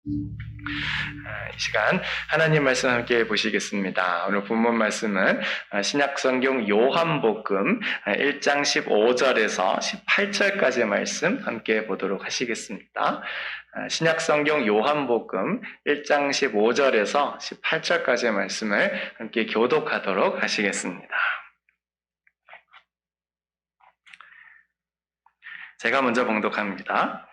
이 시간 하나님 말씀 함께 보시겠습니다. 오늘 본문 말씀은 신약성경 요한복음 1장 15절에서 18절까지의 말씀 함께 보도록 하시겠습니다. 신약성경 요한복음 1장 15절에서 18절까지의 말씀을 함께 교독하도록 하시겠습니다. 제가 먼저 봉독합니다.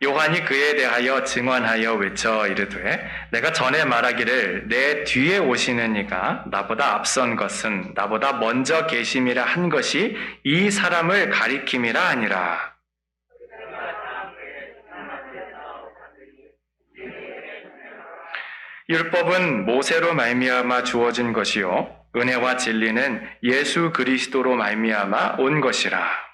요한이 그에 대하여 증언하여 외쳐 이르되 내가 전에 말하기를 내 뒤에 오시는 이가 나보다 앞선 것은 나보다 먼저 계심이라 한 것이 이 사람을 가리킴이라 하니라. 율법은 모세로 말미암아 주어진 것이요 은혜와 진리는 예수 그리스도로 말미암아 온 것이라.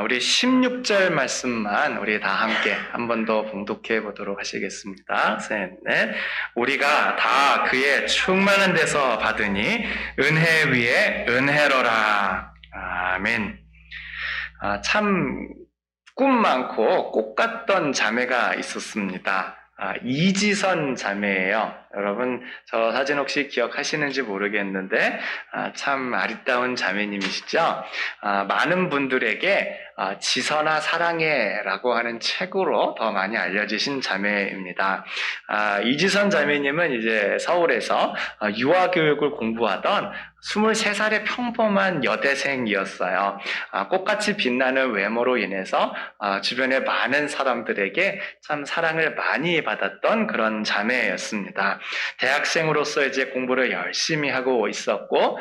우리 16절 말씀만 우리 다 함께 한 번 더 봉독해 보도록 하시겠습니다. 셋, 넷. 우리가 다 그의 충만한 데서 받으니 은혜 위에 은혜로라. 아멘. 참 꿈 많고 꽃 같던 자매가 있었습니다. 이지선 자매예요. 여러분 저 사진 혹시 기억하시는지 모르겠는데 참 아리따운 자매님이시죠. 많은 분들에게 지선아 사랑해 라고 하는 책으로 더 많이 알려지신 자매입니다. 이지선 자매님은 이제 서울에서 유아교육을 공부하던 23살의 평범한 여대생이었어요. 꽃같이 빛나는 외모로 인해서 주변의 많은 사람들에게 참 사랑을 많이 받았던 그런 자매였습니다. 대학생으로서 이제 공부를 열심히 하고 있었고,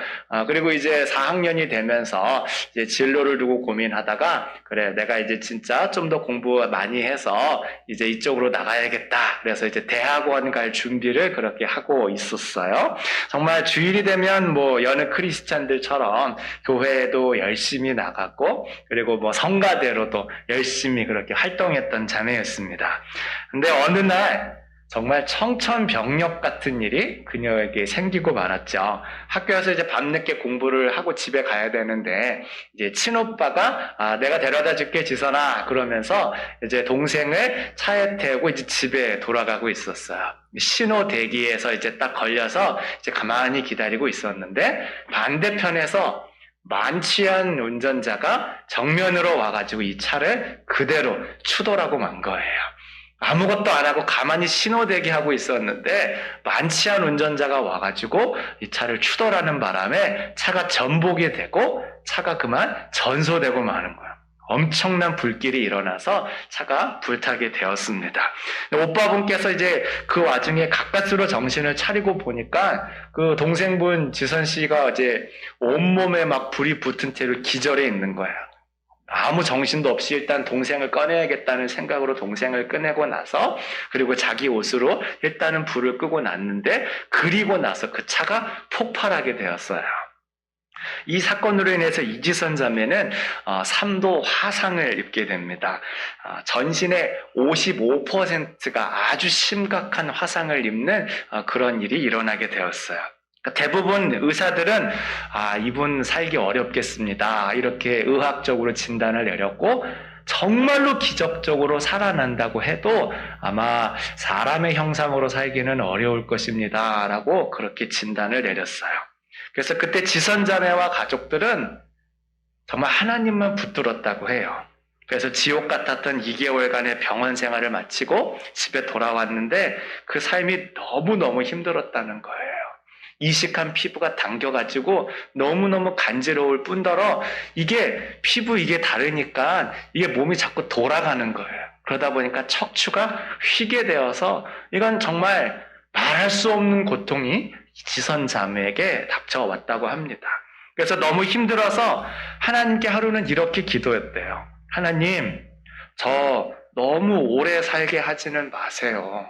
그리고 이제 4학년이 되면서 이제 진로를 두고 고민하다가, 그래, 내가 이제 진짜 좀 더 공부 많이 해서 이제 이쪽으로 나가야겠다. 그래서 이제 대학원 갈 준비를 그렇게 하고 있었어요. 정말 주일이 되면 뭐 여느 크리스찬들처럼 교회에도 열심히 나갔고, 그리고 뭐 성가대로도 열심히 그렇게 활동했던 자매였습니다. 근데 어느 날 정말 청천벽력 같은 일이 그녀에게 생기고 말았죠. 학교에서 이제 밤늦게 공부를 하고 집에 가야 되는데 이제 친오빠가 내가 데려다 줄게 지선아 그러면서 이제 동생을 차에 태우고 이제 집에 돌아가고 있었어요. 신호 대기에서 이제 딱 걸려서 이제 가만히 기다리고 있었는데 반대편에서 만취한 운전자가 정면으로 와가지고 이 차를 그대로 추돌하고 만 거예요. 아무것도 안 하고 가만히 신호대기 하고 있었는데 만취한 운전자가 와가지고 이 차를 추돌하는 바람에 차가 전복이 되고 차가 그만 전소되고 마는 거예요. 엄청난 불길이 일어나서 차가 불타게 되었습니다. 오빠분께서 이제 그 와중에 가까스로 정신을 차리고 보니까 그 동생분 지선 씨가 이제 온몸에 막 불이 붙은 채로 기절해 있는 거예요. 아무 정신도 없이 일단 동생을 꺼내야겠다는 생각으로 동생을 꺼내고 나서 그리고 자기 옷으로 일단은 불을 끄고 났는데 그리고 나서 그 차가 폭발하게 되었어요. 이 사건으로 인해서 이지선 자매는 3도 화상을 입게 됩니다. 전신의 55%가 아주 심각한 화상을 입는 그런 일이 일어나게 되었어요. 대부분 의사들은 이분 살기 어렵겠습니다. 이렇게 의학적으로 진단을 내렸고 정말로 기적적으로 살아난다고 해도 아마 사람의 형상으로 살기는 어려울 것입니다. 라고 그렇게 진단을 내렸어요. 그래서 그때 지선자매와 가족들은 정말 하나님만 붙들었다고 해요. 그래서 지옥 같았던 2개월간의 병원 생활을 마치고 집에 돌아왔는데 그 삶이 너무너무 힘들었다는 거예요. 이식한 피부가 당겨가지고 너무너무 간지러울 뿐더러 이게 피부 이게 다르니까 이게 몸이 자꾸 돌아가는 거예요. 그러다 보니까 척추가 휘게 되어서 이건 정말 말할 수 없는 고통이 지선 자매에게 닥쳐왔다고 합니다. 그래서 너무 힘들어서 하나님께 하루는 이렇게 기도했대요. 하나님, 저 너무 오래 살게 하지는 마세요.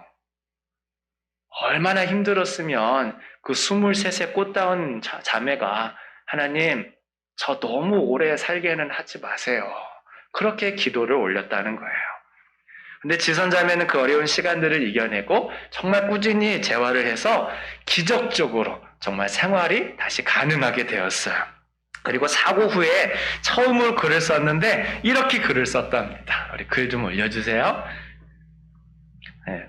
얼마나 힘들었으면 그 23세 꽃다운 자매가 하나님, 저 너무 오래 살게는 하지 마세요. 그렇게 기도를 올렸다는 거예요. 근데 지선자매는 그 어려운 시간들을 이겨내고 정말 꾸준히 재활을 해서 기적적으로 정말 생활이 다시 가능하게 되었어요. 그리고 사고 후에 처음으로 글을 썼는데 이렇게 글을 썼답니다. 우리 글 좀 올려주세요. 네.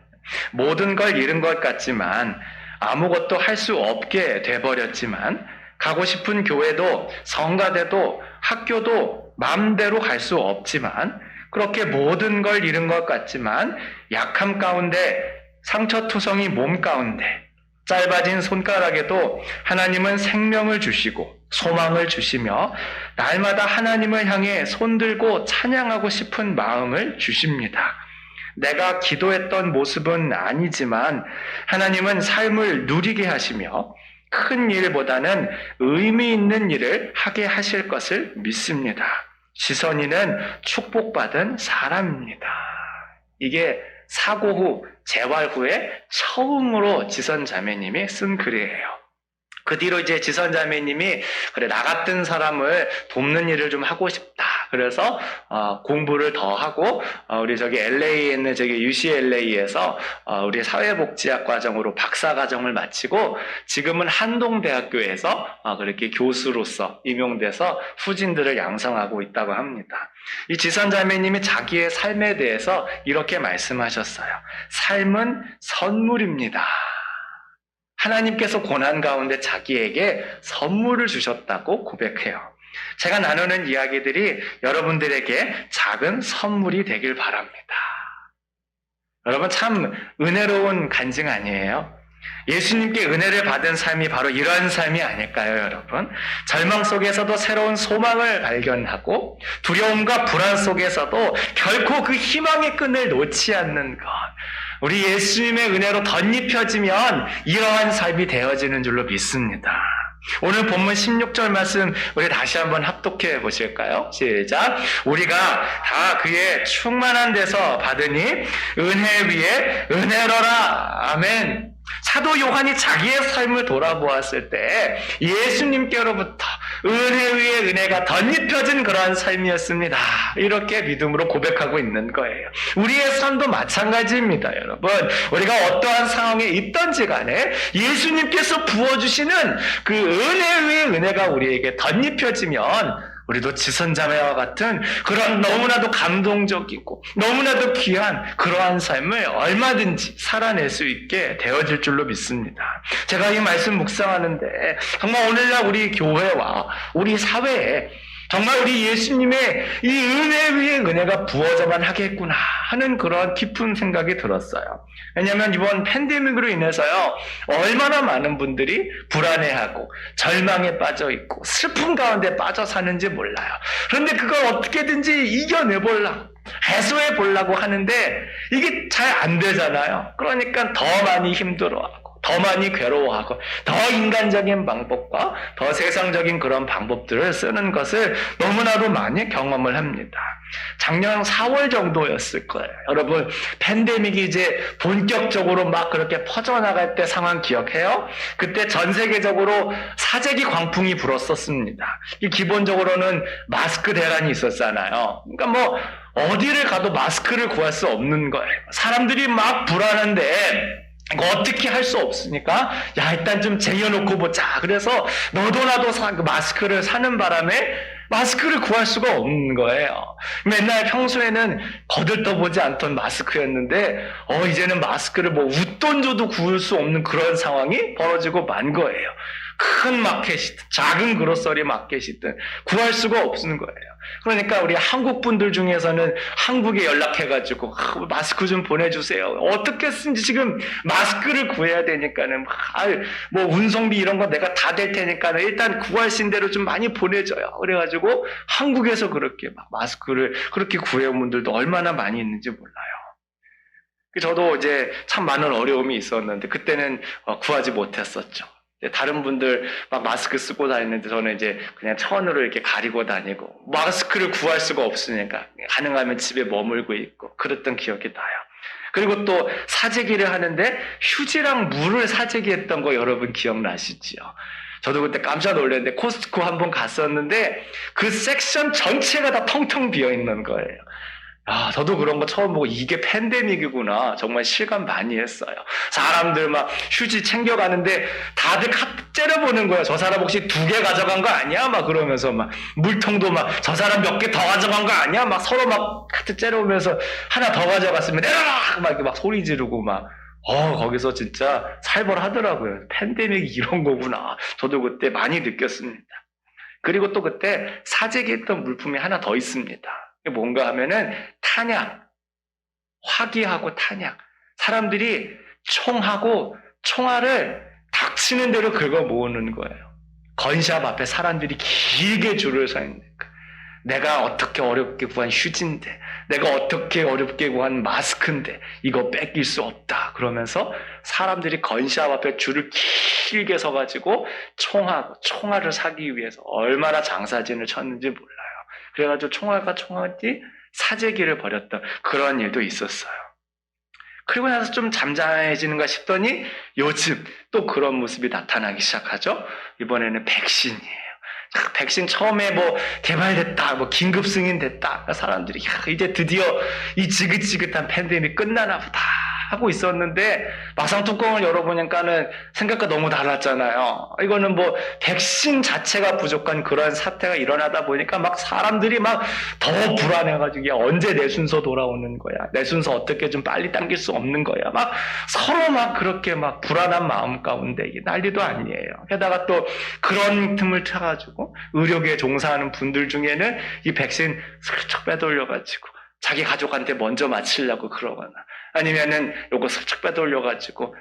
모든 걸 잃은 것 같지만 아무것도 할 수 없게 돼버렸지만 가고 싶은 교회도 성가대도 학교도 마음대로 갈 수 없지만 그렇게 모든 걸 잃은 것 같지만 약함 가운데 상처투성이 몸 가운데 짧아진 손가락에도 하나님은 생명을 주시고 소망을 주시며 날마다 하나님을 향해 손들고 찬양하고 싶은 마음을 주십니다. 내가 기도했던 모습은 아니지만 하나님은 삶을 누리게 하시며 큰 일보다는 의미 있는 일을 하게 하실 것을 믿습니다. 지선이는 축복받은 사람입니다. 이게 사고 후, 재활 후에 처음으로 지선 자매님이 쓴 글이에요. 그 뒤로 이제 지선 자매님이 그래 나 같은 사람을 돕는 일을 좀 하고 싶다. 그래서 공부를 더 하고 우리 저기 LA에 있는 저기 UCLA에서 우리 사회복지학 과정으로 박사 과정을 마치고 지금은 한동대학교에서 그렇게 교수로서 임용돼서 후진들을 양성하고 있다고 합니다. 이 지선 자매님이 자기의 삶에 대해서 이렇게 말씀하셨어요. 삶은 선물입니다. 하나님께서 고난 가운데 자기에게 선물을 주셨다고 고백해요. 제가 나누는 이야기들이 여러분들에게 작은 선물이 되길 바랍니다. 여러분 참 은혜로운 간증 아니에요? 예수님께 은혜를 받은 삶이 바로 이러한 삶이 아닐까요, 여러분? 절망 속에서도 새로운 소망을 발견하고 두려움과 불안 속에서도 결코 그 희망의 끈을 놓지 않는 것. 우리 예수님의 은혜로 덧입혀지면 이러한 삶이 되어지는 줄로 믿습니다. 오늘 본문 16절 말씀 우리 다시 한번 합독해 보실까요? 시작. 우리가 다 그의 충만한 데서 받으니 은혜 위에 은혜로라. 아멘. 사도 요한이 자기의 삶을 돌아보았을 때 예수님께로부터 은혜 위에 은혜가 덧입혀진 그러한 삶이었습니다. 이렇게 믿음으로 고백하고 있는 거예요. 우리의 삶도 마찬가지입니다, 여러분. 우리가 어떠한 상황에 있던지 간에 예수님께서 부어주시는 그 은혜 위에 은혜가 우리에게 덧입혀지면 우리도 지선자매와 같은 그런 너무나도 감동적이고 너무나도 귀한 그러한 삶을 얼마든지 살아낼 수 있게 되어질 줄로 믿습니다. 제가 이 말씀 묵상하는데 정말 오늘날 우리 교회와 우리 사회에 정말 우리 예수님의 이 은혜 위에 은혜가 부어져만 하겠구나 하는 그런 깊은 생각이 들었어요. 왜냐하면 이번 팬데믹으로 인해서요, 얼마나 많은 분들이 불안해하고 절망에 빠져 있고 슬픔 가운데 빠져 사는지 몰라요. 그런데 그걸 어떻게든지 이겨내보려고, 해소해보려고 하는데 이게 잘 안 되잖아요. 그러니까 더 많이 힘들어하고 더 많이 괴로워하고 더 인간적인 방법과 더 세상적인 그런 방법들을 쓰는 것을 너무나도 많이 경험을 합니다. 작년 4월 정도였을 거예요. 여러분, 팬데믹이 이제 본격적으로 막 그렇게 퍼져나갈 때 상황 기억해요? 그때 전 세계적으로 사재기 광풍이 불었었습니다. 기본적으로는 마스크 대란이 있었잖아요. 그러니까 뭐 어디를 가도 마스크를 구할 수 없는 거예요. 사람들이 막 불안한데 이거 어떻게 할 수 없으니까 야 일단 좀 쟁여놓고 보자. 그래서 너도 나도 마스크를 사는 바람에 마스크를 구할 수가 없는 거예요. 맨날 평소에는 거들떠보지 않던 마스크였는데 이제는 마스크를 뭐 웃돈 줘도 구할 수 없는 그런 상황이 벌어지고 만 거예요. 큰 마켓이든 작은 그로서리 마켓이든 구할 수가 없는 거예요. 그러니까 우리 한국 분들 중에서는 한국에 연락해가지고 마스크 좀 보내주세요. 어떻게 쓴지 지금 마스크를 구해야 되니까는 뭐 운송비 이런 거 내가 다 될 테니까는 일단 구하신 대로 좀 많이 보내줘요. 그래가지고 한국에서 그렇게 막 마스크를 그렇게 구해온 분들도 얼마나 많이 있는지 몰라요. 저도 이제 참 많은 어려움이 있었는데 그때는 구하지 못했었죠. 다른 분들 막 마스크 쓰고 다니는데 저는 이제 그냥 천으로 이렇게 가리고 다니고 마스크를 구할 수가 없으니까 가능하면 집에 머물고 있고 그랬던 기억이 나요. 그리고 또 사재기를 하는데 휴지랑 물을 사재기했던 거 여러분 기억나시지요? 저도 그때 깜짝 놀랐는데 코스트코 한번 갔었는데 그 섹션 전체가 다 텅텅 비어 있는 거예요. 야, 저도 그런 거 처음 보고 이게 팬데믹이구나. 정말 실감 많이 했어요. 사람들 막 휴지 챙겨가는데 다들 카드 째려보는 거예요. 저 사람 혹시 2개 가져간 거 아니야? 막 그러면서 막 물통도 막 저 사람 몇 개 더 가져간 거 아니야? 막 서로 막 카드 째려보면서 하나 더 가져갔으면 으악! 막 이렇게 막 소리 지르고 막 거기서 진짜 살벌하더라고요. 팬데믹이 이런 거구나. 저도 그때 많이 느꼈습니다. 그리고 또 그때 사재기에 있던 물품이 하나 더 있습니다. 뭔가 하면은 탄약, 화기하고 탄약. 사람들이 총하고 총알을 닥치는 대로 긁어 모으는 거예요. 건샵 앞에 사람들이 길게 줄을 서 있는 거예요. 내가 어떻게 어렵게 구한 휴지인데, 내가 어떻게 어렵게 구한 마스크인데 이거 뺏길 수 없다. 그러면서 사람들이 건샵 앞에 줄을 길게 서가지고 총하고 총알을 사기 위해서 얼마나 장사진을 쳤는지 몰라요. 그래가지고 총알과 총알이 사재기를 벌였던 그런 일도 있었어요. 그리고 나서 좀 잠잠해지는가 싶더니 요즘 또 그런 모습이 나타나기 시작하죠. 이번에는 백신이에요. 백신 처음에 뭐 개발됐다, 뭐 긴급 승인됐다. 사람들이 이제 드디어 이 지긋지긋한 팬데믹 끝나나 보다 하고 있었는데 막상 뚜껑을 열어보니까는 생각과 너무 달랐잖아요. 이거는 뭐 백신 자체가 부족한 그런 사태가 일어나다 보니까 막 사람들이 막 더 불안해가지고 야, 언제 내 순서 돌아오는 거야? 내 순서 어떻게 좀 빨리 당길 수 없는 거야? 막 서로 막 그렇게 막 불안한 마음 가운데 이게 난리도 아니에요. 게다가 또 그런 틈을 타가지고 의료계에 종사하는 분들 중에는 이 백신 슬쩍 빼돌려가지고 자기 가족한테 먼저 맞히려고 그러거나 아니면은 요거 슬쩍 빼돌려가지고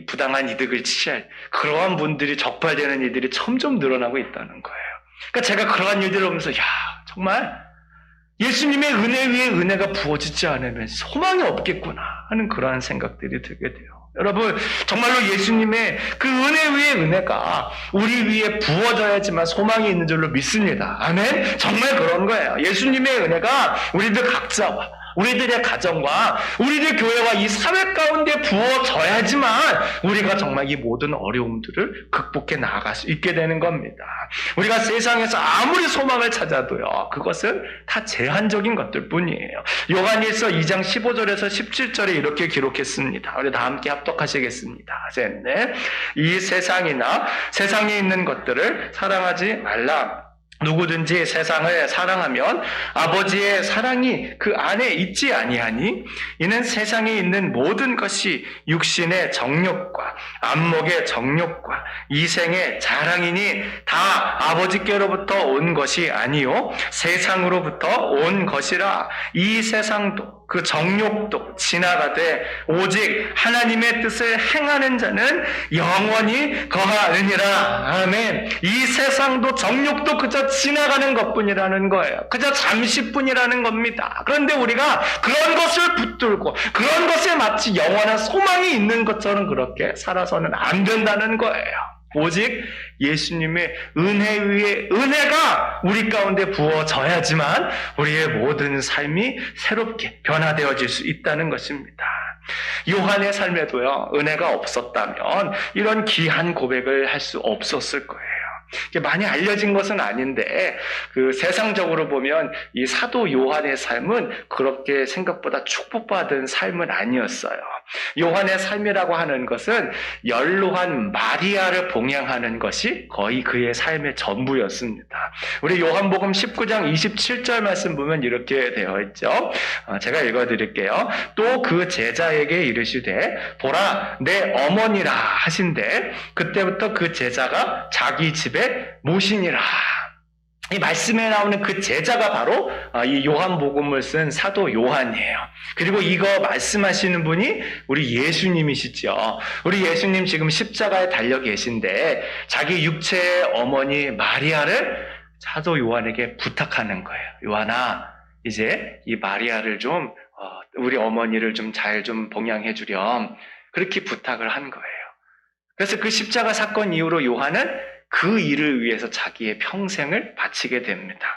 부당한 이득을 취할 그러한 분들이 적발되는 일들이 점점 늘어나고 있다는 거예요. 그러니까 제가 그러한 일들을 보면서 야 정말 예수님의 은혜 위에 은혜가 부어지지 않으면 소망이 없겠구나 하는 그러한 생각들이 들게 돼요. 여러분 정말로 예수님의 그 은혜 위에 은혜가 우리 위에 부어져야지만 소망이 있는 줄로 믿습니다. 아멘. 정말 그런 거예요. 예수님의 은혜가 우리들 각자와 우리들의 가정과 우리들 교회와 이 사회 가운데 부어져야지만 우리가 정말 이 모든 어려움들을 극복해 나아갈 수 있게 되는 겁니다. 우리가 세상에서 아무리 소망을 찾아도요 그것은 다 제한적인 것들 뿐이에요. 요한일서 2장 15절에서 17절에 이렇게 기록했습니다. 우리 다 함께 합독하시겠습니다. 네. 이 세상이나 세상에 있는 것들을 사랑하지 말라. 누구든지 세상을 사랑하면 아버지의 사랑이 그 안에 있지 아니하니 이는 세상에 있는 모든 것이 육신의 정욕과 안목의 정욕과 이생의 자랑이니 다 아버지께로부터 온 것이 아니요 세상으로부터 온 것이라. 이 세상도 그 정욕도 지나가되 오직 하나님의 뜻을 행하는 자는 영원히 거하느니라. 아멘. 이 세상도 정욕도 그저 지나가는 것뿐이라는 거예요. 그저 잠시뿐이라는 겁니다. 그런데 우리가 그런 것을 붙들고 그런 것에 마치 영원한 소망이 있는 것처럼 그렇게 살아서는 안 된다는 거예요. 오직 예수님의 은혜 위에 은혜가 우리 가운데 부어져야지만 우리의 모든 삶이 새롭게 변화되어질 수 있다는 것입니다. 요한의 삶에도요, 은혜가 없었다면 이런 귀한 고백을 할 수 없었을 거예요. 많이 알려진 것은 아닌데 그 세상적으로 보면 이 사도 요한의 삶은 그렇게 생각보다 축복받은 삶은 아니었어요. 요한의 삶이라고 하는 것은 연로한 마리아를 봉양하는 것이 거의 그의 삶의 전부였습니다. 우리 요한복음 19장 27절 말씀 보면 이렇게 되어 있죠. 제가 읽어드릴게요. 또 그 제자에게 이르시되 보라 내 어머니라 하신대 그때부터 그 제자가 자기 집에 모시니라. 이 말씀에 나오는 그 제자가 바로 이 요한복음을 쓴 사도 요한이에요. 그리고 이거 말씀하시는 분이 우리 예수님이시죠. 우리 예수님 지금 십자가에 달려 계신데 자기 육체의 어머니 마리아를 사도 요한에게 부탁하는 거예요. 요한아, 이제 이 마리아를 좀 우리 어머니를 좀 잘 좀 봉양해 주렴. 그렇게 부탁을 한 거예요. 그래서 그 십자가 사건 이후로 요한은 그 일을 위해서 자기의 평생을 바치게 됩니다.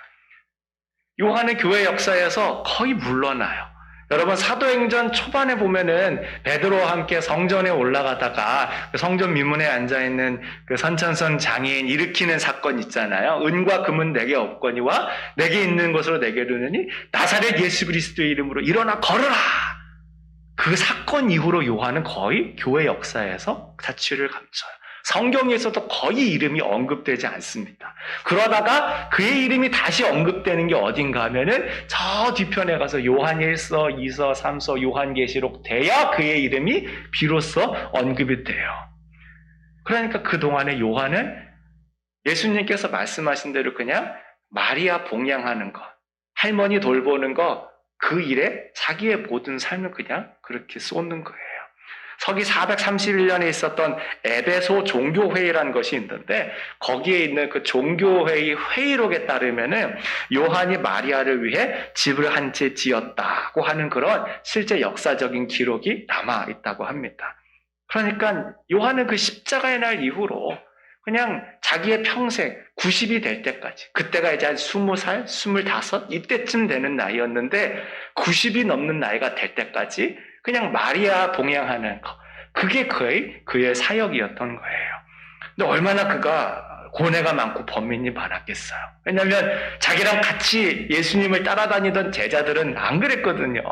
요한은 교회 역사에서 거의 물러나요. 여러분 사도행전 초반에 보면은 베드로와 함께 성전에 올라가다가 그 성전 미문에 앉아있는 그 선천성 장애인 일으키는 사건 있잖아요. 은과 금은 내게 없거니와 내게 있는 것으로 내게 이르느니 나사렛 예수 그리스도의 이름으로 일어나 걸으라. 그 사건 이후로 요한은 거의 교회 역사에서 자취를 감춰요. 성경에서도 거의 이름이 언급되지 않습니다. 그러다가 그의 이름이 다시 언급되는 게 어딘가 하면은 저 뒤편에 가서 요한 1서, 2서, 3서, 요한계시록 돼야 그의 이름이 비로소 언급이 돼요. 그러니까 그동안에 요한은 예수님께서 말씀하신 대로 그냥 마리아 봉양하는 것, 할머니 돌보는 것, 그 일에 자기의 모든 삶을 그냥 그렇게 쏟는 거예요. 서기 431년에 있었던 에베소 종교회의라는 것이 있는데 거기에 있는 그 종교회의 회의록에 따르면은 요한이 마리아를 위해 집을 한 채 지었다고 하는 그런 실제 역사적인 기록이 남아 있다고 합니다. 그러니까 요한은 그 십자가의 날 이후로 그냥 자기의 평생 90이 될 때까지, 그때가 이제 한 20살, 25 이때쯤 되는 나이였는데 90이 넘는 나이가 될 때까지 그냥 마리아 봉양하는 거, 그게 그의 사역이었던 거예요. 근데 얼마나 그가 고뇌가 많고 범민이 많았겠어요. 왜냐하면 자기랑 같이 예수님을 따라다니던 제자들은 안 그랬거든요.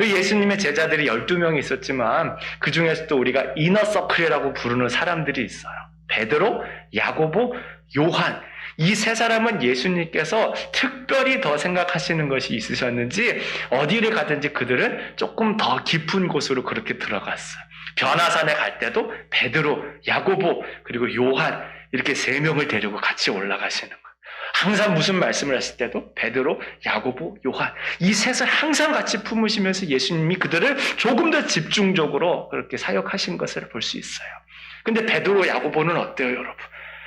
예수님의 제자들이 12명이 있었지만 그 중에서도 우리가 이너서클이라고 부르는 사람들이 있어요. 베드로, 야고보, 요한, 이 세 사람은 예수님께서 특별히 더 생각하시는 것이 있으셨는지 어디를 가든지 그들은 조금 더 깊은 곳으로 그렇게 들어갔어요. 변화산에 갈 때도 베드로, 야고보, 그리고 요한 이렇게 세 명을 데리고 같이 올라가시는 거예요. 항상 무슨 말씀을 하실 때도 베드로, 야고보, 요한 이 셋을 항상 같이 품으시면서 예수님이 그들을 조금 더 집중적으로 그렇게 사역하신 것을 볼 수 있어요. 근데 베드로, 야고보는 어때요, 여러분?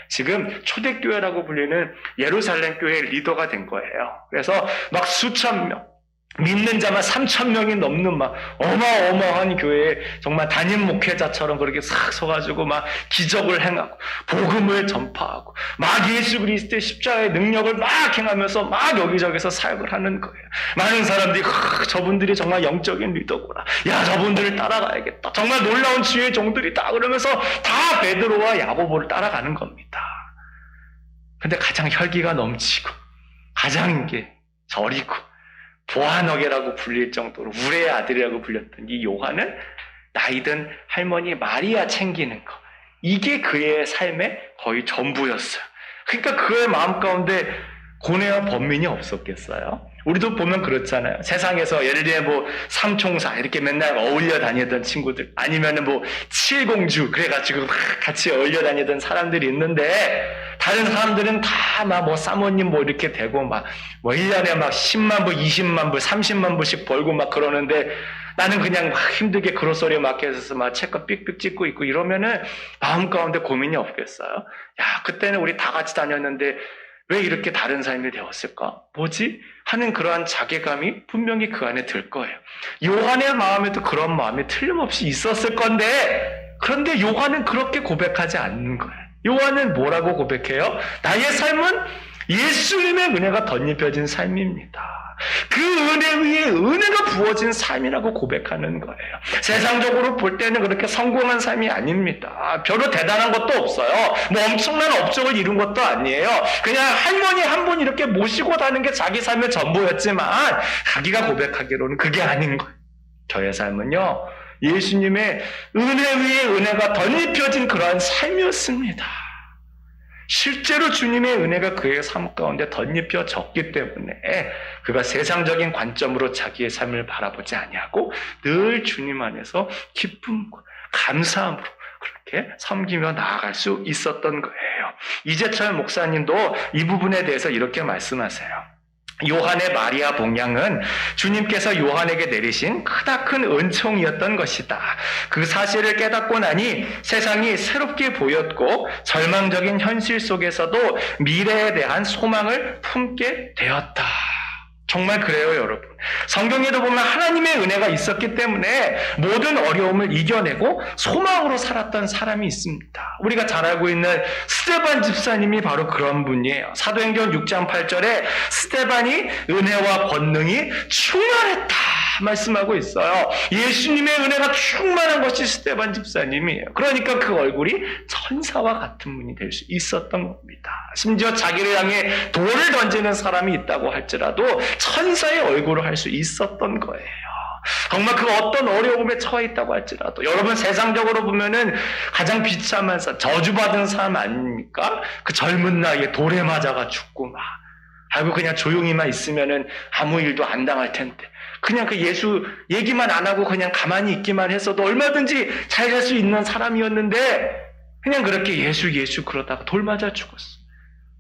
지금 초대교회라고 불리는 예루살렘 교회의 리더가 된 거예요. 그래서 막 수천 명, 믿는 자만 3,000명이 넘는 막 어마어마한 교회에 정말 담임 목회자처럼 그렇게 싹 서가지고 막 기적을 행하고 복음을 전파하고 막 예수 그리스도의 십자가의 능력을 막 행하면서 막 여기저기서 사역을 하는 거예요. 많은 사람들이 저분들이 정말 영적인 리더구나. 야, 저분들을 따라가야겠다. 정말 놀라운 주의 종들이다. 그러면서 다 베드로와 야고보를 따라가는 겁니다. 근데 가장 혈기가 넘치고 가장 이게 저리고 보아너게라고 불릴 정도로 우레의 아들이라고 불렸던 이 요한은 나이든 할머니 마리아 챙기는 거, 이게 그의 삶의 거의 전부였어요. 그러니까 그의 마음 가운데 고뇌와 번민이 없었겠어요? 우리도 보면 그렇잖아요. 세상에서 예를 들면 뭐 삼총사 이렇게 맨날 어울려 다니던 친구들, 아니면은 뭐 칠공주 그래가지고 막 같이 어울려 다니던 사람들이 있는데, 다른 사람들은 다 막 뭐 사모님 뭐 이렇게 되고 막 뭐 1년에 막 10만 불, 20만 불, 30만 불씩 벌고 막 그러는데, 나는 그냥 막 힘들게 그로서리에 맡겨서 막 책가 삑삑 찍고 있고 이러면은 마음 가운데 고민이 없겠어요? 야, 그때는 우리 다 같이 다녔는데 왜 이렇게 다른 삶이 되었을까? 뭐지? 하는 그러한 자괴감이 분명히 그 안에 들 거예요. 요한의 마음에도 그런 마음이 틀림없이 있었을 건데, 그런데 요한은 그렇게 고백하지 않는 거예요. 요한은 뭐라고 고백해요? 나의 삶은 예수님의 은혜가 덧입혀진 삶입니다. 그 은혜 위에 은혜가 부어진 삶이라고 고백하는 거예요. 세상적으로 볼 때는 그렇게 성공한 삶이 아닙니다. 별로 대단한 것도 없어요. 뭐 엄청난 업적을 이룬 것도 아니에요. 그냥 할머니 한 분 이렇게 모시고 다는 게 자기 삶의 전부였지만, 자기가 고백하기로는 그게 아닌 거예요. 저의 삶은요, 예수님의 은혜 위에 은혜가 덧입혀진 그러한 삶이었습니다. 실제로 주님의 은혜가 그의 삶 가운데 덧입혀졌기 때문에 그가 세상적인 관점으로 자기의 삶을 바라보지 아니하고 늘 주님 안에서 기쁨과 감사함으로 그렇게 섬기며 나아갈 수 있었던 거예요. 이재철 목사님도 이 부분에 대해서 이렇게 말씀하세요. 요한의 마리아 봉양은 주님께서 요한에게 내리신 크다큰 은총이었던 것이다. 그 사실을 깨닫고 나니 세상이 새롭게 보였고 절망적인 현실 속에서도 미래에 대한 소망을 품게 되었다. 정말 그래요, 여러분. 성경에도 보면 하나님의 은혜가 있었기 때문에 모든 어려움을 이겨내고 소망으로 살았던 사람이 있습니다. 우리가 잘 알고 있는 스데반 집사님이 바로 그런 분이에요. 사도행전 6장 8절에 스데반이 은혜와 권능이 충만했다 말씀하고 있어요. 예수님의 은혜가 충만한 것이 스데반 집사님이에요. 그러니까 그 얼굴이 천사와 같은 분이 될 수 있었던 겁니다. 심지어 자기를 향해 돌을 던지는 사람이 있다고 할지라도 천사의 얼굴을 할 수 있었던 거예요. 정말 그 어떤 어려움에 처해 있다고 할지라도 여러분 세상적으로 보면은 가장 비참한 사람, 저주받은 사람 아닙니까? 그 젊은 나이에 돌에 맞아가 죽고 막 아이고 그냥 조용히만 있으면은 아무 일도 안 당할 텐데 그냥 그 예수 얘기만 안 하고 그냥 가만히 있기만 했어도 얼마든지 잘 살 수 있는 사람이었는데 그냥 그렇게 예수 그러다가 돌 맞아 죽었어.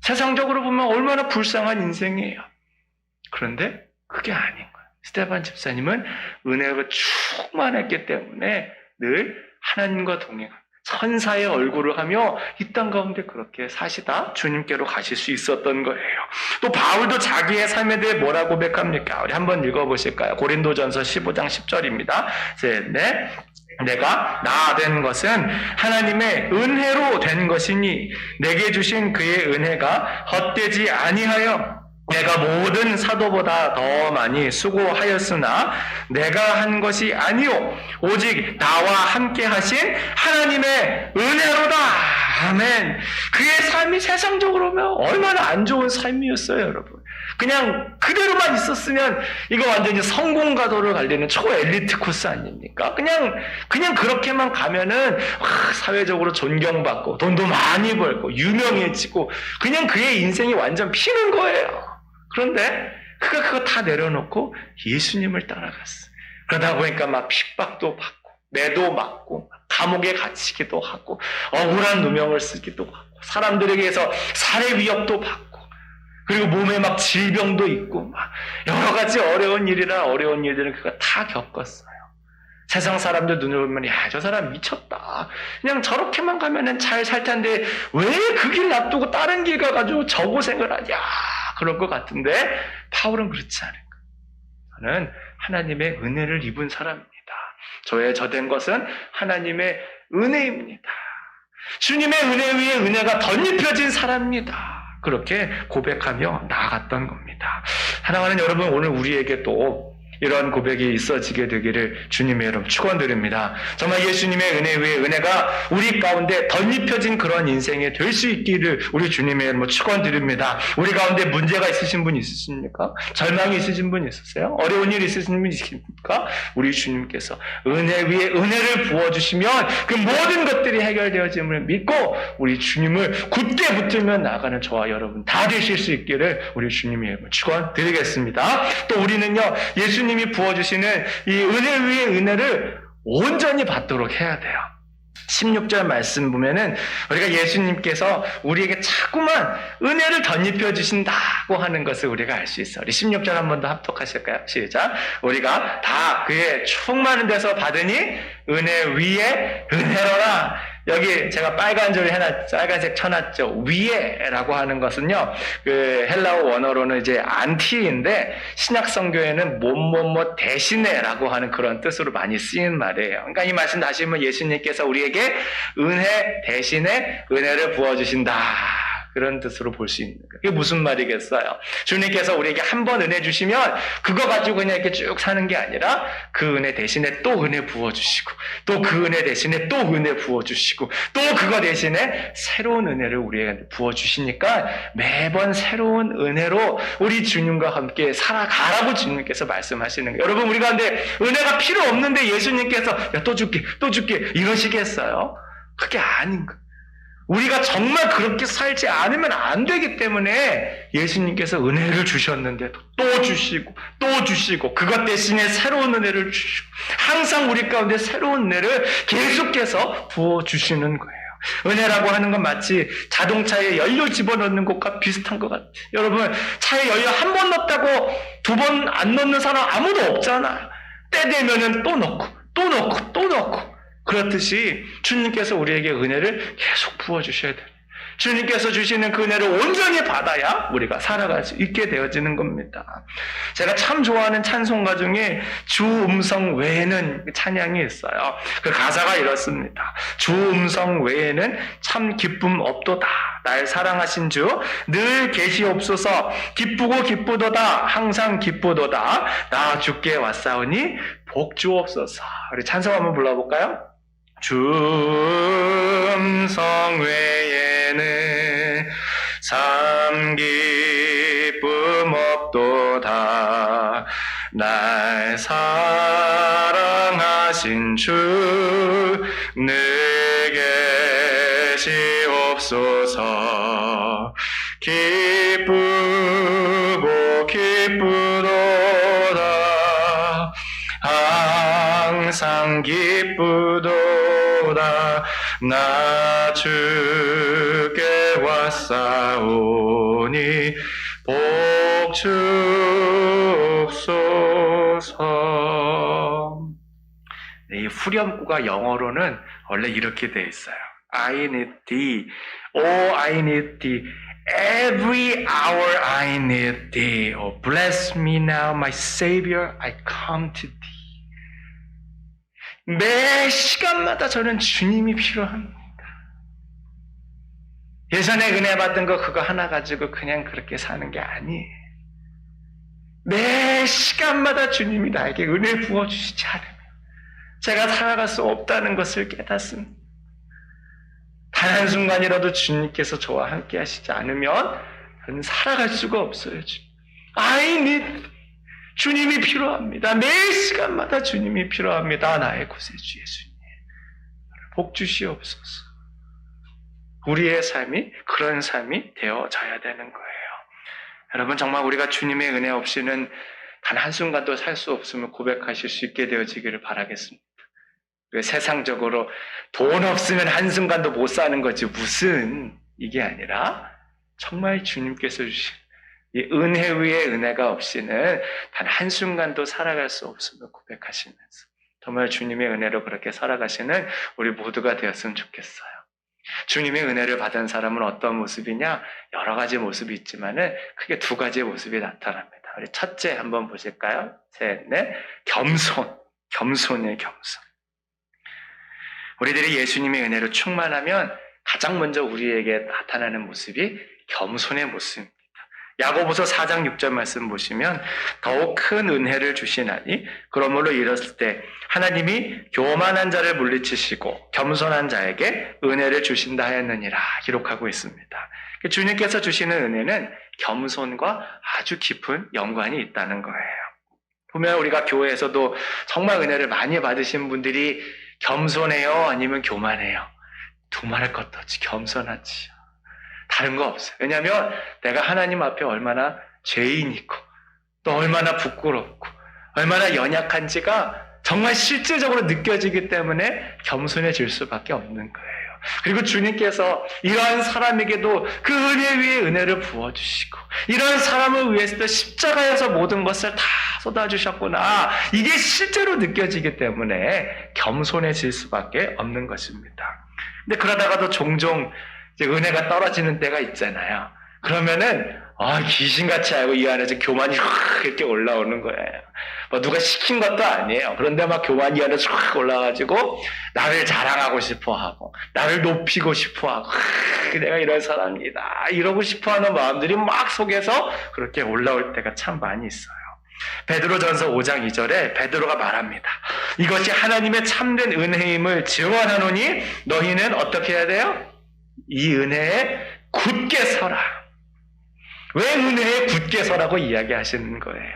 세상적으로 보면 얼마나 불쌍한 인생이에요. 그런데 그게 아닌 거예요. 스데반 집사님은 은혜가 충만했기 때문에 늘 하나님과 동행하고 천사의 얼굴을 하며 이 땅 가운데 그렇게 사시다 주님께로 가실 수 있었던 거예요. 또 바울도 자기의 삶에 대해 뭐라고 고백합니까? 우리 한번 읽어보실까요? 고린도전서 15장 10절입니다. 네. 내가 나 된 것은 하나님의 은혜로 된 것이니 내게 주신 그의 은혜가 헛되지 아니하여 내가 모든 사도보다 더 많이 수고하였으나 내가 한 것이 아니요 오직 나와 함께 하신 하나님의 은혜로다. 아멘. 그의 삶이 세상적으로 보면 얼마나 안 좋은 삶이었어요, 여러분. 그냥 그대로만 있었으면 이거 완전히 성공가도를 갈리는 초엘리트 코스 아닙니까? 그냥 그렇게만 가면은 사회적으로 존경받고 돈도 많이 벌고 유명해지고 그냥 그의 인생이 완전 피는 거예요. 그런데 그거 다 내려놓고 예수님을 따라갔어. 그러다 보니까 막 핍박도 받고 매도 맞고 감옥에 갇히기도 하고 억울한 누명을 쓰기도 하고 사람들에게서 살해 위협도 받고 그리고 몸에 막 질병도 있고 막 여러 가지 어려운 일들은 그거 다 겪었어요. 세상 사람들 눈을 보면 야, 저 사람 미쳤다. 그냥 저렇게만 가면은 잘 살 텐데 왜 그 길 놔두고 다른 길 가가지고 저 고생을 하냐. 그럴 것 같은데 바울은 그렇지 않은 거예요. 저는 하나님의 은혜를 입은 사람입니다. 저의 저된 것은 하나님의 은혜입니다. 주님의 은혜 위에 은혜가 덧입혀진 사람입니다. 그렇게 고백하며 나아갔던 겁니다. 사랑하는 여러분, 오늘 우리에게 또 이런 고백이 있어지게 되기를 주님의 이름 축원드립니다. 정말 예수님의 은혜 위에 은혜가 우리 가운데 덧입혀진 그런 인생이 될 수 있기를 우리 주님의 이름으로 축원드립니다. 우리 가운데 문제가 있으신 분 있으십니까? 절망이 있으신 분 있으세요? 어려운 일 있으신 분 있으십니까? 우리 주님께서 은혜 위에 은혜를 부어주시면 그 모든 것들이 해결되어짐을 믿고 우리 주님을 굳게 붙들며 나아가는 저와 여러분 다 되실 수 있기를 우리 주님의 이름으로 축원드리겠습니다. 또 우리는요, 예수님이 부어주시는 이 은혜 위에 은혜를 온전히 받도록 해야 돼요. 16절 말씀 보면은 우리가 예수님께서 우리에게 자꾸만 은혜를 덧입혀 주신다고 하는 것을 우리가 알 수 있어요. 우리 16절 한 번 더 합독하실까요? 시작. 우리가 다 그의 충만한 데서 받으니 은혜 위에 은혜로라. 여기 제가 빨간색 쳐놨죠. 위에라고 하는 것은요, 그 헬라어 원어로는 이제 안티인데 신약 성경에는 뭐뭐뭐 대신에라고 하는 그런 뜻으로 많이 쓰이는 말이에요. 그러니까 이 말씀 다시 보면 예수님께서 우리에게 은혜 대신에 은혜를 부어주신다. 그런 뜻으로 볼 수 있는 거예요. 그게 무슨 말이겠어요? 주님께서 우리에게 한 번 은혜 주시면 그거 가지고 그냥 이렇게 쭉 사는 게 아니라 그 은혜 대신에 또 은혜 부어주시고 또 그 은혜 대신에 또 은혜 부어주시고 또 그거 대신에 새로운 은혜를 우리에게 부어주시니까 매번 새로운 은혜로 우리 주님과 함께 살아가라고 주님께서 말씀하시는 거예요. 여러분, 우리 가운데 은혜가 필요 없는데 예수님께서 야, 또 줄게 이러시겠어요? 그게 아닌 거예요. 우리가 정말 그렇게 살지 않으면 안 되기 때문에 예수님께서 은혜를 주셨는데도 또 주시고 그것 대신에 새로운 은혜를 주시고 항상 우리 가운데 새로운 은혜를 계속해서 부어주시는 거예요. 은혜라고 하는 건 마치 자동차에 연료 집어넣는 것과 비슷한 것 같아요. 여러분, 차에 연료 한 번 넣었다고 두 번 안 넣는 사람 아무도 없잖아요. 때 되면은 또 넣고 그렇듯이 주님께서 우리에게 은혜를 계속 부어주셔야 돼요. 주님께서 주시는 그 은혜를 온전히 받아야 우리가 살아갈 수 있게 되어지는 겁니다. 제가 참 좋아하는 찬송가 중에 주 음성 외에는 찬양이 있어요. 그 가사가 이렇습니다. 주 음성 외에는 참 기쁨 없도다. 날 사랑하신 주 늘 계시옵소서. 기쁘고 기쁘도다. 항상 기쁘도다. 나 주께 왔사오니 복 주옵소서. 우리 찬송 한번 불러볼까요? 주 음성 외에는 참 기쁨 없도다. 날 사랑하신 주 늘 계시옵소서. 기쁘고 기쁘도다. 항상 기쁘도다. 나 주께 왔사오니 복 주옵소서. 이 후렴구가 영어로는 원래 이렇게 돼 있어요. I need thee. Oh, I need thee. Every hour I need thee. Oh, bless me now, my Savior. I come to thee. 매 시간마다 저는 주님이 필요합니다. 예전에 은혜 받은 거 그거 하나 가지고 그냥 그렇게 사는 게 아니에요. 매 시간마다 주님이 나에게 은혜 부어주시지 않으면 제가 살아갈 수 없다는 것을 깨닫습니다. 단 한순간이라도 주님께서 저와 함께 하시지 않으면 저는 살아갈 수가 없어요. I need 주님이 필요합니다. 매 시간마다 주님이 필요합니다. 나의 구세주 예수님. 복 주시옵소서. 우리의 삶이 그런 삶이 되어져야 되는 거예요. 여러분 정말 우리가 주님의 은혜 없이는 단 한순간도 살 수 없음을 고백하실 수 있게 되어지기를 바라겠습니다. 세상적으로 돈 없으면 한순간도 못 사는 거지 무슨 이게 아니라 정말 주님께서 주신 이 은혜 위에 은혜가 없이는 단 한순간도 살아갈 수 없음을 고백하시면서 정말 주님의 은혜로 그렇게 살아가시는 우리 모두가 되었으면 좋겠어요. 주님의 은혜를 받은 사람은 어떤 모습이냐? 여러 가지 모습이 있지만은 크게 두 가지의 모습이 나타납니다. 우리 첫째 한번 보실까요? 셋, 넷. 겸손이에요, 겸손. 우리들이 예수님의 은혜로 충만하면 가장 먼저 우리에게 나타나는 모습이 겸손의 모습입니다. 야고보서 4장 6절 말씀 보시면 더욱 큰 은혜를 주시나니 그러므로 이랬을 때 하나님이 교만한 자를 물리치시고 겸손한 자에게 은혜를 주신다 하였느니라 기록하고 있습니다. 주님께서 주시는 은혜는 겸손과 아주 깊은 연관이 있다는 거예요. 보면 우리가 교회에서도 정말 은혜를 많이 받으신 분들이 겸손해요? 아니면 교만해요? 두말할 것도 없이 겸손하지. 다른 거 없어요. 왜냐하면 내가 하나님 앞에 얼마나 죄인이고 또 얼마나 부끄럽고 얼마나 연약한지가 정말 실질적으로 느껴지기 때문에 겸손해질 수밖에 없는 거예요. 그리고 주님께서 이러한 사람에게도 그 은혜 위에 은혜를 부어주시고 이러한 사람을 위해서도 십자가에서 모든 것을 다 쏟아주셨구나. 이게 실제로 느껴지기 때문에 겸손해질 수밖에 없는 것입니다. 근데 그러다가도 종종 이제 은혜가 떨어지는 때가 있잖아요. 그러면은 귀신같이 알고 이 안에서 교만이 확 이렇게 올라오는 거예요. 뭐 누가 시킨 것도 아니에요. 그런데 막 교만이 안에서 확 올라가지고 나를 자랑하고 싶어하고 나를 높이고 싶어하고 내가 이런 사람이다 이러고 싶어하는 마음들이 막 속에서 그렇게 올라올 때가 참 많이 있어요. 베드로전서 5장 2절에 베드로가 말합니다. 이것이 하나님의 참된 은혜임을 증언하노니 너희는 어떻게 해야 돼요? 이 은혜에 굳게 서라. 왜 은혜에 굳게 서라고 이야기하시는 거예요?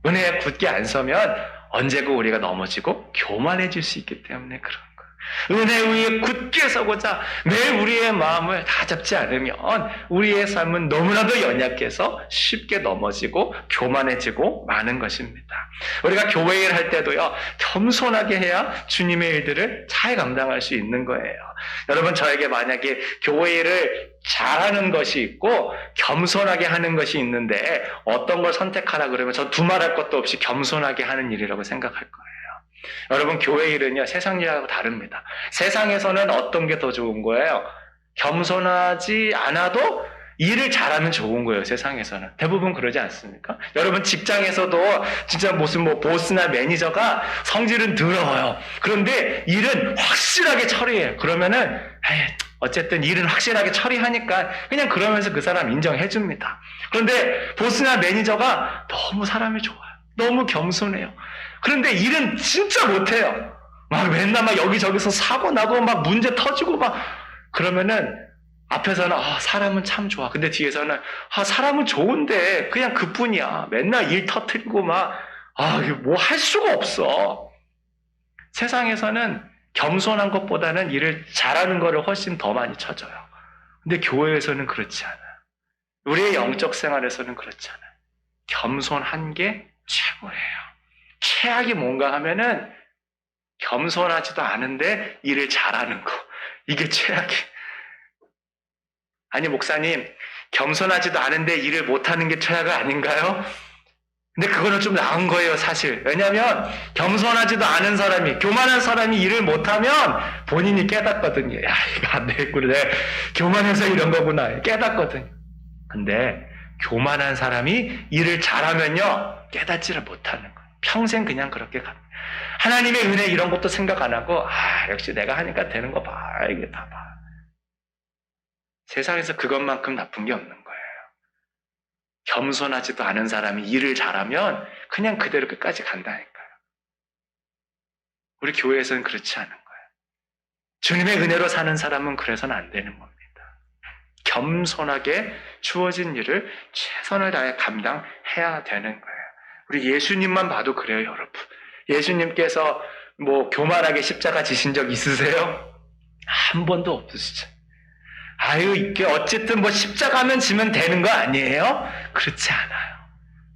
은혜에 굳게 안 서면 언제고 우리가 넘어지고 교만해질 수 있기 때문에 그런 거예요. 은혜 위에 굳게 서고자 매일 우리의 마음을 다 잡지 않으면 우리의 삶은 너무나도 연약해서 쉽게 넘어지고 교만해지고 마는 것입니다. 우리가 교회 일 할 때도요, 겸손하게 해야 주님의 일들을 잘 감당할 수 있는 거예요. 여러분, 저에게 만약에 교회 일을 잘하는 것이 있고 겸손하게 하는 것이 있는데 어떤 걸 선택하라 그러면 저 두말할 것도 없이 겸손하게 하는 일이라고 생각할 거예요. 여러분, 교회 일은요, 세상 일하고 다릅니다. 세상에서는 어떤 게 더 좋은 거예요? 겸손하지 않아도 일을 잘하면 좋은 거예요, 세상에서는. 대부분 그러지 않습니까? 여러분, 직장에서도 진짜 무슨 보스나 매니저가 성질은 더러워요. 그런데 일은 확실하게 처리해요. 그러면은, 어쨌든 일은 확실하게 처리하니까 그냥 그러면서 그 사람 인정해 줍니다. 그런데 보스나 매니저가 너무 사람이 좋아요. 너무 겸손해요. 그런데 일은 진짜 못해요. 막 맨날 막 여기저기서 사고 나고 막 문제 터지고 막 그러면은 앞에서는 사람은 참 좋아. 근데 뒤에서는 사람은 좋은데 그냥 그뿐이야. 맨날 일 터뜨리고 막 뭐 할 수가 없어. 세상에서는 겸손한 것보다는 일을 잘하는 거를 훨씬 더 많이 쳐줘요. 근데 교회에서는 그렇지 않아요. 우리의 영적 생활에서는 그렇지 않아요. 겸손한 게 최고예요. 최악이 뭔가 하면은 겸손하지도 않은데 일을 잘하는 거. 이게 최악이에요. 아니 목사님, 겸손하지도 않은데 일을 못하는 게 최악 아닌가요? 근데 그거는 좀 나은 거예요, 사실. 왜냐하면 겸손하지도 않은 사람이, 교만한 사람이 일을 못하면 본인이 깨닫거든요. 야, 이거 안 되겠구나. 내가 교만해서 이런 거구나. 깨닫거든요. 근데 교만한 사람이 일을 잘하면요, 깨닫지를 못하는 거예요. 평생 그냥 그렇게 갑니다. 하나님의 은혜 이런 것도 생각 안 하고 역시 내가 하니까 되는 거 봐. 이게 다 봐. 세상에서 그것만큼 나쁜 게 없는 거예요. 겸손하지도 않은 사람이 일을 잘하면 그냥 그대로 끝까지 간다니까요. 우리 교회에서는 그렇지 않은 거예요. 주님의 은혜로 사는 사람은 그래서는 안 되는 겁니다. 겸손하게 주어진 일을 최선을 다해 감당해야 되는 거예요. 우리 예수님만 봐도 그래요, 여러분. 예수님께서 뭐 교만하게 십자가 지신 적 있으세요? 한 번도 없으시죠. 이게 어쨌든 뭐 십자가면 지면 되는 거 아니에요? 그렇지 않아요.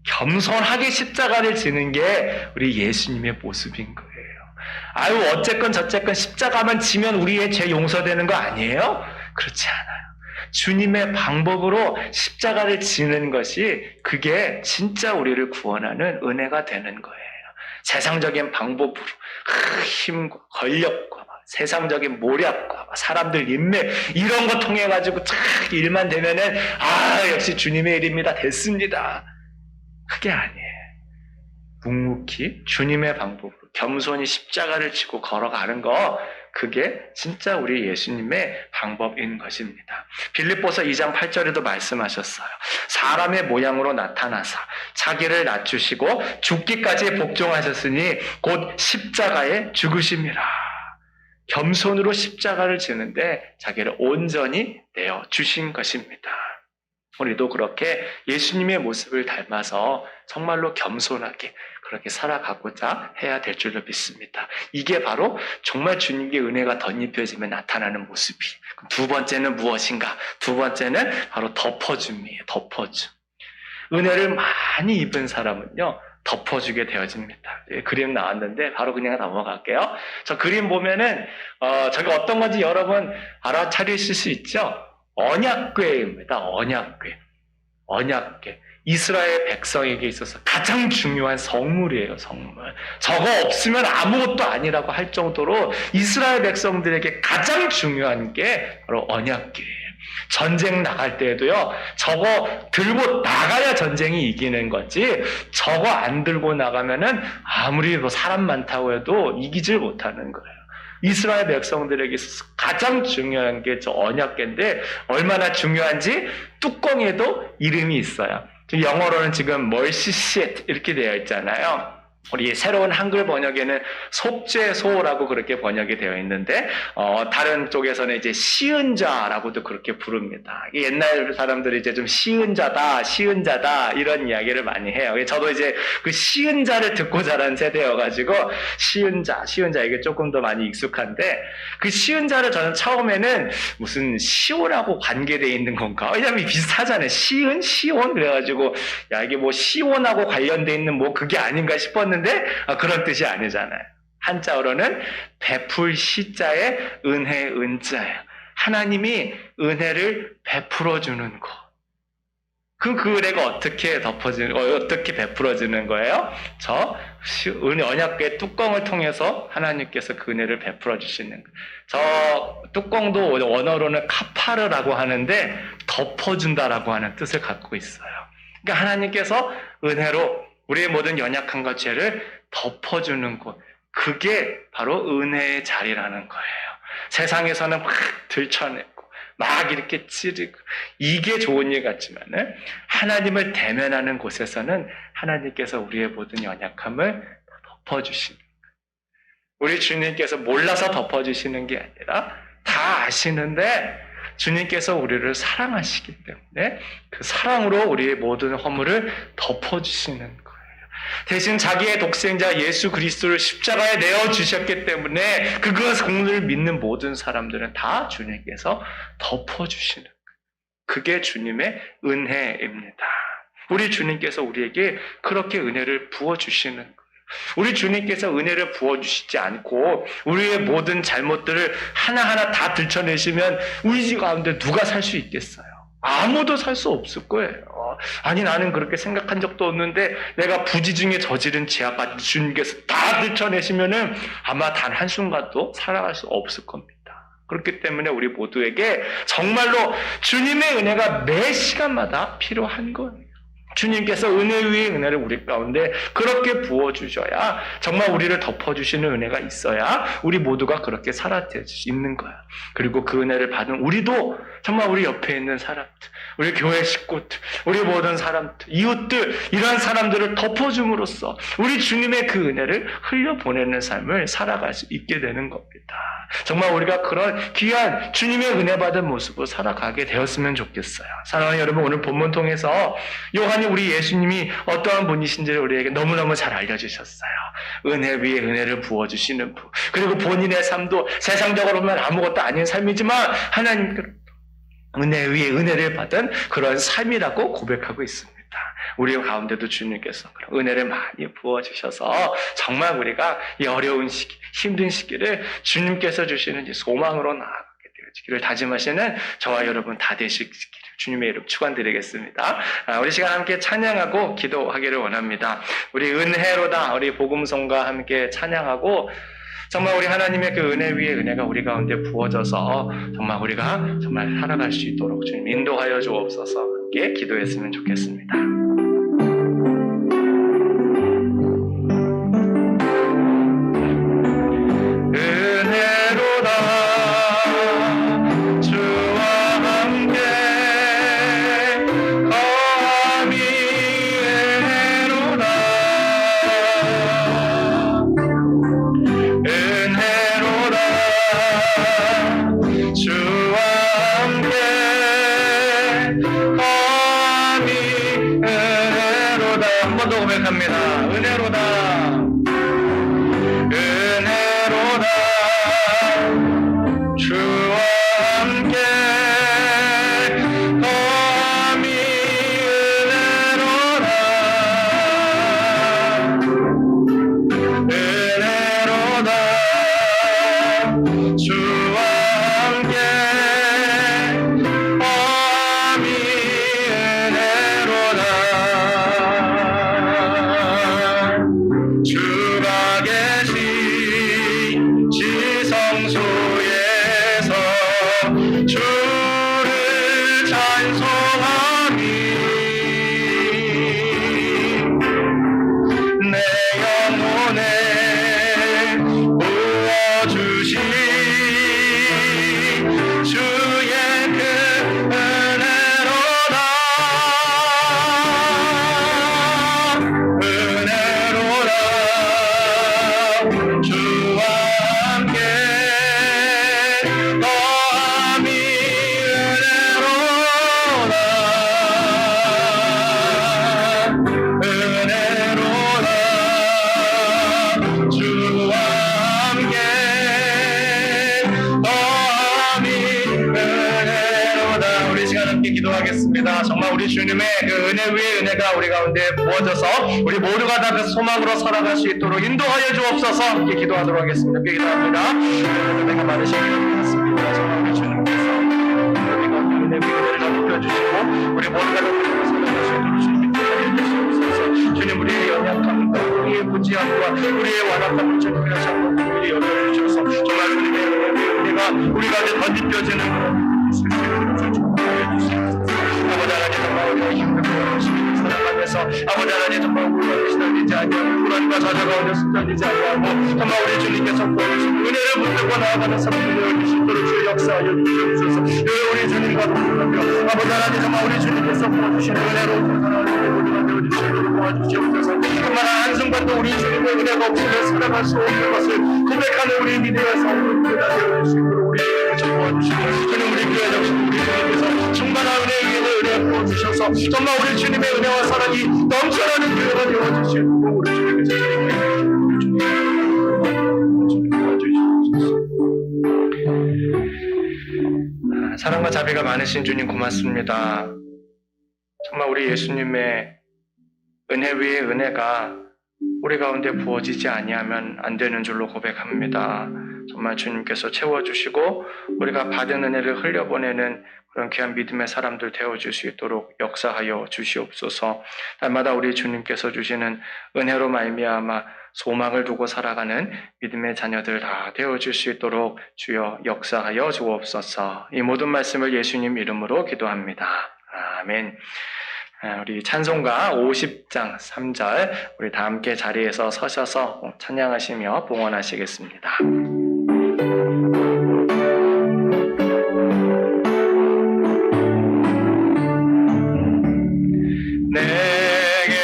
겸손하게 십자가를 지는 게 우리 예수님의 모습인 거예요. 어쨌건 저쨌건 십자가만 지면 우리의 죄 용서되는 거 아니에요? 그렇지 않아요. 주님의 방법으로 십자가를 지는 것이 그게 진짜 우리를 구원하는 은혜가 되는 거예요. 세상적인 방법으로 힘과 권력과 세상적인 모략과 사람들 인맥 이런 거 통해 가지고 탁 일만 되면은 역시 주님의 일입니다. 됐습니다. 그게 아니에요. 묵묵히 주님의 방법으로 겸손히 십자가를 지고 걸어가는 거, 그게 진짜 우리 예수님의 방법인 것입니다. 빌립보서 2장 8절에도 말씀하셨어요. 사람의 모양으로 나타나사 자기를 낮추시고 죽기까지 복종하셨으니 곧 십자가에 죽으심이라. 겸손으로 십자가를 지는데 자기를 온전히 내어 주신 것입니다. 우리도 그렇게 예수님의 모습을 닮아서 정말로 겸손하게 그렇게 살아가고자 해야 될 줄로 믿습니다. 이게 바로 정말 주님께 은혜가 덧입혀지면 나타나는 모습이에요. 두 번째는 무엇인가? 두 번째는 바로 덮어줌이에요. 덮어줌. 은혜를 많이 입은 사람은요, 덮어주게 되어집니다. 그림 나왔는데 바로 그냥 넘어갈게요. 저 그림 보면은 저게 어떤 건지 여러분 알아차리실 수 있죠? 언약궤입니다. 언약궤. 언약궤. 이스라엘 백성에게 있어서 가장 중요한 성물이에요. 성물. 저거 없으면 아무것도 아니라고 할 정도로 이스라엘 백성들에게 가장 중요한 게 바로 언약궤예요. 전쟁 나갈 때에도요, 저거 들고 나가야 전쟁이 이기는 거지, 저거 안 들고 나가면은 아무리 뭐 사람 많다고 해도 이기질 못하는 거예요. 이스라엘 백성들에게 있어서 가장 중요한 게 저 언약궤인데, 얼마나 중요한지 뚜껑에도 이름이 있어요. 영어로는 지금 멀시시엣 이렇게 되어 있잖아요. 우리 새로운 한글 번역에는 속죄소라고 그렇게 번역이 되어 있는데, 다른 쪽에서는 이제 시은자라고도 그렇게 부릅니다. 옛날 사람들이 이제 좀 시은자다, 이런 이야기를 많이 해요. 저도 이제 그 시은자를 듣고 자란 세대여가지고, 시은자, 이게 조금 더 많이 익숙한데, 그 시은자를 저는 처음에는 무슨 시온하고 관계되어 있는 건가? 왜냐면 비슷하잖아요. 시온? 그래가지고, 이게 뭐 시온하고 관련되어 있는 뭐 그게 아닌가 싶었는데, 그런 뜻이 아니잖아요. 한자어로는 베풀 시자에 은혜 은자예요. 하나님이 은혜를 베풀어 주는 거. 그 은혜가 어떻게 어떻게 베풀어지는 거예요? 언약궤 뚜껑을 통해서 하나님께서 그 은혜를 베풀어 주시는 거예요. 저 뚜껑도 원어로는 카파르라고 하는데 덮어준다라고 하는 뜻을 갖고 있어요. 그러니까 하나님께서 은혜로 우리의 모든 연약함과 죄를 덮어주는 곳, 그게 바로 은혜의 자리라는 거예요. 세상에서는 막 들춰내고 막 이렇게 찌르고 이게 좋은 일 같지만은 하나님을 대면하는 곳에서는 하나님께서 우리의 모든 연약함을 덮어주시는 거예요. 우리 주님께서 몰라서 덮어주시는 게 아니라 다 아시는데 주님께서 우리를 사랑하시기 때문에 그 사랑으로 우리의 모든 허물을 덮어주시는 거예요. 대신 자기의 독생자 예수 그리스도를 십자가에 내어주셨기 때문에 그것을 믿는 모든 사람들은 다 주님께서 덮어주시는 거예요. 그게 주님의 은혜입니다. 우리 주님께서 우리에게 그렇게 은혜를 부어주시는 거예요. 우리 주님께서 은혜를 부어주시지 않고 우리의 모든 잘못들을 하나하나 다 들춰내시면 우리 집 가운데 누가 살 수 있겠어요? 아무도 살 수 없을 거예요. 아니 나는 그렇게 생각한 적도 없는데 내가 부지중에 저지른 죄악까지 주님께서 다 들춰내시면은 아마 단 한순간도 살아갈 수 없을 겁니다. 그렇기 때문에 우리 모두에게 정말로 주님의 은혜가 매 시간마다 필요한 거예요. 주님께서 은혜 위에 은혜를 우리 가운데 그렇게 부어주셔야 정말 우리를 덮어주시는 은혜가 있어야 우리 모두가 그렇게 살아갈 수 있는 거야. 그리고 그 은혜를 받은 우리도 정말 우리 옆에 있는 사람들, 우리 교회 식구들, 우리 모든 사람들, 이웃들 이런 사람들을 덮어줌으로써 우리 주님의 그 은혜를 흘려보내는 삶을 살아갈 수 있게 되는 겁니다. 정말 우리가 그런 귀한 주님의 은혜 받은 모습으로 살아가게 되었으면 좋겠어요. 사랑하는 여러분, 오늘 본문 통해서 요한이 우리 예수님이 어떠한 분이신지를 우리에게 너무너무 잘 알려주셨어요. 은혜 위에 은혜를 부어주시는 분. 그리고 본인의 삶도 세상적으로 보면 아무것도 아닌 삶이지만 하나님께로 은혜 위에 은혜를 받은 그런 삶이라고 고백하고 있습니다. 우리 가운데도 주님께서 그런 은혜를 많이 부어주셔서 정말 우리가 이 어려운 시기, 힘든 시기를 주님께서 주시는 이 소망으로 나아가게 되어지기를 다짐하시는 저와 여러분 다 되시기를 주님의 이름 축원드리겠습니다. 우리 시간 함께 찬양하고 기도하기를 원합니다. 우리 은혜로다 우리 복음성과 함께 찬양하고 정말 우리 하나님의 그 은혜 위에 은혜가 우리 가운데 부어져서 정말 우리가 정말 살아갈 수 있도록 주님 인도하여 주옵소서. 함께 기도했으면 좋겠습니다. 기도하겠습니다. 정말 우리 주님의 그 은혜 위에 은혜가 우리 가운데 부어져서 우리 모두가 다 그 소망으로 살아갈 수 있도록 인도하여 주옵소서. 함께 기도하도록 하겠습니다. 함께 기도합니다. 은혜가 많으신 것 같습니다. 정말 우리 주님께서 우리가 은혜 위에 은혜를 덮여주시고 우리 모두가 다 살아갈 수 있도록 주님 인도하여 주옵소서. 주님 우리의 연약함과 우리의 무지함과 우리의 완악함을 주님께서 한번 여겨주셔서 정말 주님의 은혜 위에 은혜가 우리 가운데 던져지는 그런 아버지 하나님 정말 우리가 힘들고 열심히 살아가면서 아버지 하나님 정말 우리가 시달리지 아니하고 불안과 좌절 가운데 시달리지 아니하고 정말 우리 주님께서 보여주신 은혜를 붙들고 나아가는 사람들을 수 있도록 주 역사하여 주옵소서. 우리 주 하나님 정말 우리 주님께서 부어주신 은혜로 살아가는 모두가 되어주시도록 도와주시옵소서. 정말 한순간도 우리 주님의 은혜가 없으면 살아갈 수 없는 것을 고백하는 우리 믿음의 성도들이 되어주시도록 우리 주님께서 도와주시고 주님 우리 교회 역시 우리 주님께서 충만한 은혜 위에 은혜 부어주셔서 정말 우리 주님의 은혜와 사랑이 넘쳐나는 교회가 되어주시도록 우리 주님께서 사랑과 자비가 많으신 주님 고맙습니다. 정말 우리 예수님의 은혜 위에 은혜가 우리 가운데 부어지지 아니하면 안 되는 줄로 고백합니다. 정말 주님께서 채워주시고 우리가 받은 은혜를 흘려보내는 그런 귀한 믿음의 사람들 되어줄 수 있도록 역사하여 주시옵소서. 날마다 우리 주님께서 주시는 은혜로 말미암아 소망을 두고 살아가는 믿음의 자녀들 다 되어줄 수 있도록 주여 역사하여 주옵소서. 이 모든 말씀을 예수님 이름으로 기도합니다. 아멘. 우리 찬송가 50장 3절 우리 다 함께 자리에서 서셔서 찬양하시며 봉헌하시겠습니다. 내게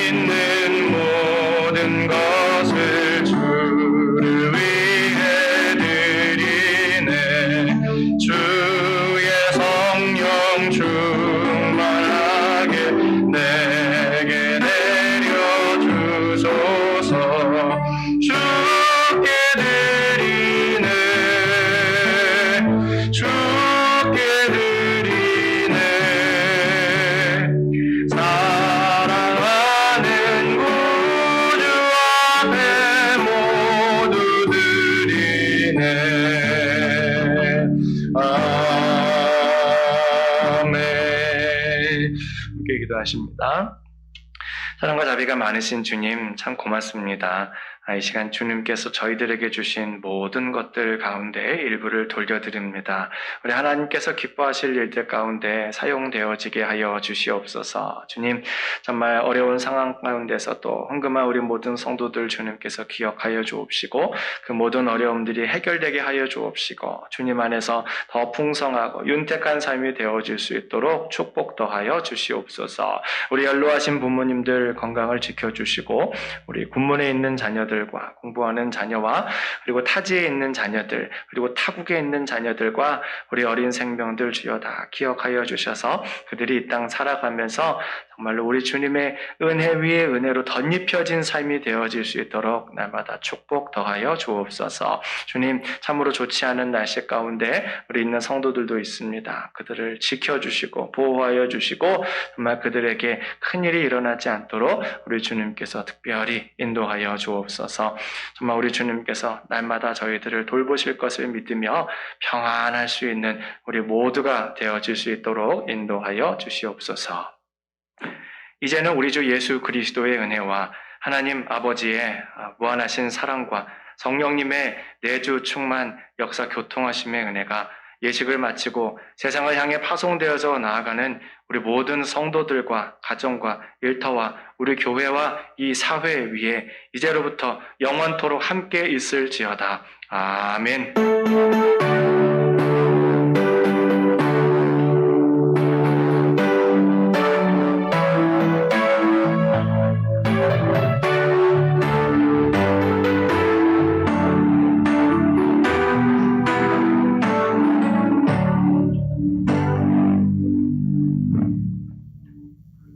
있는 모든 것을 주를 위해 드리네. 주의 성령 충만하게 내게 내려주소서. 주께 드리네. 주께 드리네. 사랑하는 구주 앞에 모두 드리네. 아멘. 함께 기도하십니다. 사랑과 자비가 많으신 주님 참 고맙습니다. 이 시간 주님께서 저희들에게 주신 모든 것들 가운데 일부를 돌려드립니다. 우리 하나님께서 기뻐하실 일들 가운데 사용되어지게 하여 주시옵소서. 주님 정말 어려운 상황 가운데서 또 헌금한 우리 모든 성도들 주님께서 기억하여 주옵시고 그 모든 어려움들이 해결되게 하여 주옵시고 주님 안에서 더 풍성하고 윤택한 삶이 되어질 수 있도록 축복 더하여 주시옵소서. 우리 연로하신 부모님들 건강을 지켜주시고 우리 군문에 있는 자녀들 공부하는 자녀와 그리고 타지에 있는 자녀들 그리고 타국에 있는 자녀들과 우리 어린 생명들 주여 다 기억하여 주셔서 그들이 이 땅 살아가면서 정말로 우리 주님의 은혜 위에 은혜로 덧입혀진 삶이 되어질 수 있도록 날마다 축복 더하여 주옵소서. 주님 참으로 좋지 않은 날씨 가운데 우리 있는 성도들도 있습니다. 그들을 지켜주시고 보호하여 주시고 정말 그들에게 큰일이 일어나지 않도록 우리 주님께서 특별히 인도하여 주옵소서. 정말 우리 주님께서 날마다 저희들을 돌보실 것을 믿으며 평안할 수 있는 우리 모두가 되어질 수 있도록 인도하여 주시옵소서. 이제는 우리 주 예수 그리스도의 은혜와 하나님 아버지의 무한하신 사랑과 성령님의 내주 충만 역사 교통하심의 은혜가 예식을 마치고 세상을 향해 파송되어져 나아가는 우리 모든 성도들과 가정과 일터와 우리 교회와 이 사회 위에 이제로부터 영원토록 함께 있을지어다. 아멘.